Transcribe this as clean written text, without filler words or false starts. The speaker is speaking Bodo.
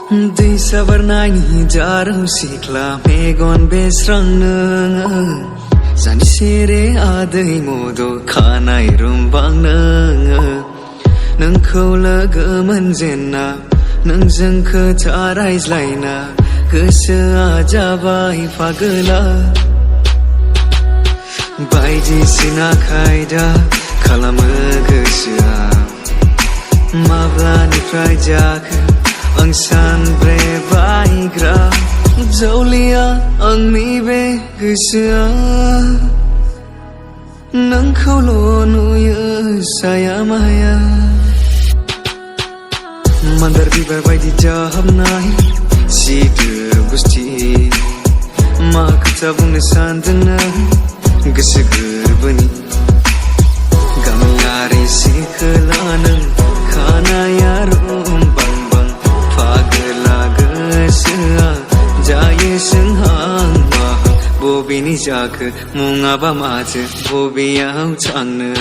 दै साबारनायनि जाराव सिख्ला मेगन बेस्रांनो जानजिसेरे आदै मद' खानाय रुमबांनो नोंखौ लोगो मोनजेनना नोंजों खोथा रायज्लायना गोसोआ जाबाय पागला बायदिसिना खायदा खालामो गोसोआ माब्लानिफ्राय जाखो आं सानब्रेबायग्रा जौलिया आंनि बे गोसोआ नोंखौल' नुयो साया माया मान्दार बिबार बायदि जाहाबनाय सिदोब गुस्थि मा खोथा बुंनो सानदों नों गोसो गोरबोनि गामियारि सिखोला नों खानाया रुमबांबां पागला गोसोआ जायो सोंहां माहां बबेनि जाखो मुङाबा माथो बबेयाव थांनो